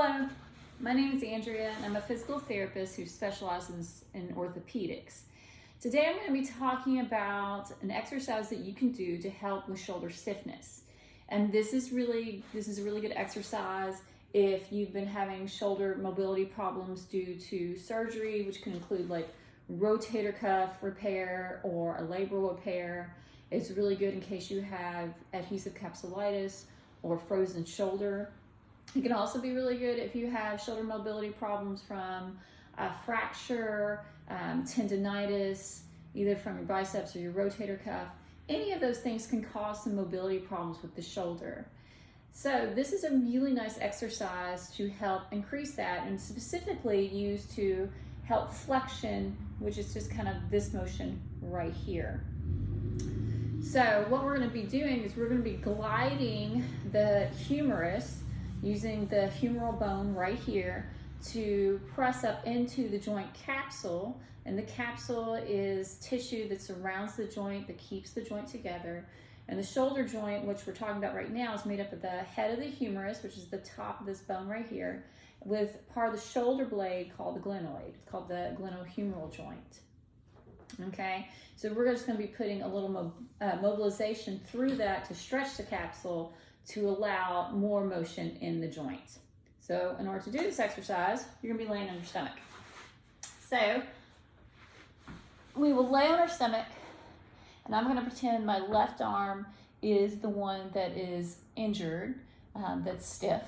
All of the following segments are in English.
Hello, my name is Andrea and I'm a physical therapist who specializes in orthopedics. Today I'm going to be talking about an exercise that you can do to help with shoulder stiffness. And this is a really good exercise if you've been having shoulder mobility problems due to surgery, which can include like rotator cuff repair or a labral repair. It's really good in case you have adhesive capsulitis or frozen shoulder. It can also be really good if you have shoulder mobility problems from a fracture, tendonitis, either from your biceps or your rotator cuff. Any of those things can cause some mobility problems with the shoulder. So this is a really nice exercise to help increase that, and specifically used to help flexion, which is just kind of this motion right here. So what we're going to be doing is we're going to be gliding the humerus using the humeral bone right here to press up into the joint capsule. And the capsule is tissue that surrounds the joint, that keeps the joint together. And the shoulder joint, which we're talking about right now, is made up of the head of the humerus, which is the top of this bone right here, with part of the shoulder blade called the glenoid. It's called the glenohumeral joint. Okay, so we're just going to be putting a little mobilization through that to stretch the capsule to allow more motion in the joint. So in order to do this exercise, you're going to be laying on your stomach. So we will lay on our stomach, and I'm going to pretend my left arm is the one that is injured, that's stiff.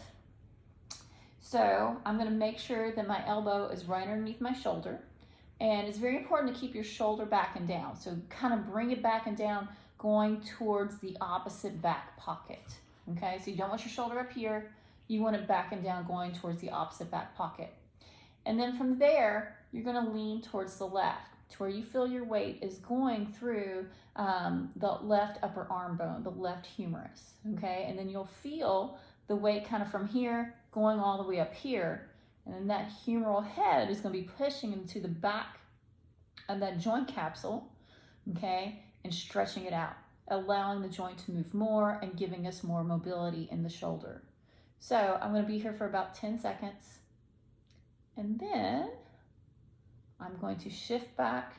So I'm going to make sure that my elbow is right underneath my shoulder. And it's very important to keep your shoulder back and down. So kind of bring it back and down, going towards the opposite back pocket. Okay, so you don't want your shoulder up here. You want it back and down, going towards the opposite back pocket. And then from there, you're going to lean towards the left, to where you feel your weight is going through the left upper arm bone, the left humerus. Okay, and then you'll feel the weight kind of from here going all the way up here. And then that humeral head is going to be pushing into the back of that joint capsule, okay, and stretching it out, allowing the joint to move more and giving us more mobility in the shoulder. So I'm going to be here for about 10 seconds. And then I'm going to shift back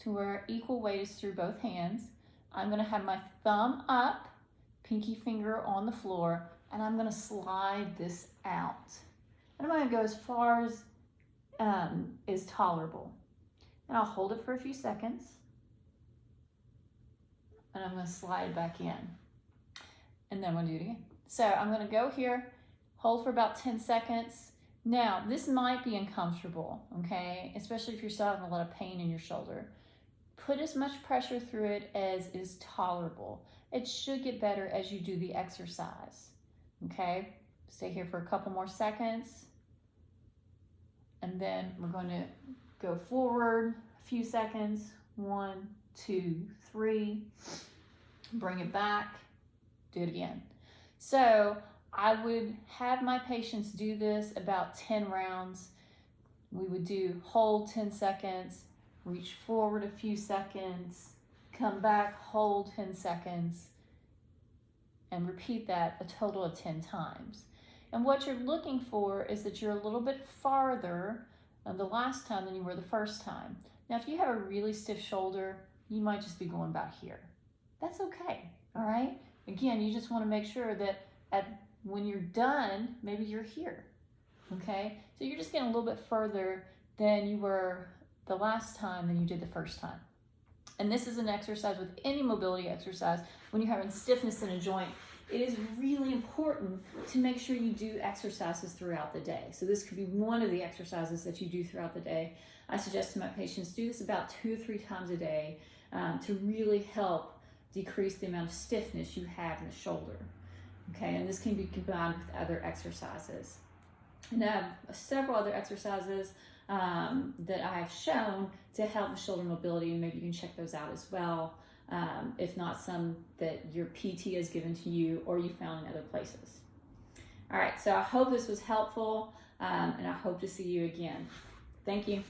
to where equal weight is through both hands. I'm going to have my thumb up, pinky finger on the floor, and I'm going to slide this out. And I'm going to go as far as is tolerable. And I'll hold it for a few seconds. And I'm going to slide it back in. And then I'm going to do it again. So I'm going to go here, hold for about 10 seconds. Now, this might be uncomfortable, okay? Especially if you're still having a lot of pain in your shoulder. Put as much pressure through it as is tolerable. It should get better as you do the exercise, okay? Stay here for a couple more seconds. And then we're going to go forward a few seconds. 1, 2, 3. Bring it back. Do it again. So I would have my patients do this about 10 rounds. We would do hold 10 seconds, reach forward a few seconds, come back, hold 10 seconds, and repeat that a total of 10 times. And what you're looking for is that you're a little bit farther the last time than you were the first time. Now, if you have a really stiff shoulder, you might just be going about here. That's okay, all right? Again, you just want to make sure that when you're done, maybe you're here, okay? So you're just getting a little bit further than you were the last time than you did the first time. And this is an exercise with any mobility exercise. When you're having stiffness in a joint, it is really important to make sure you do exercises throughout the day. So this could be one of the exercises that you do throughout the day. I suggest to my patients do this about 2 or 3 times a day to really help decrease the amount of stiffness you have in the shoulder. Okay, and this can be combined with other exercises. And I have several other exercises that I have shown to help with shoulder mobility, and maybe you can check those out as well. If not some that your PT has given to you or you found in other places. All right, so I hope this was helpful, and I hope to see you again. Thank you.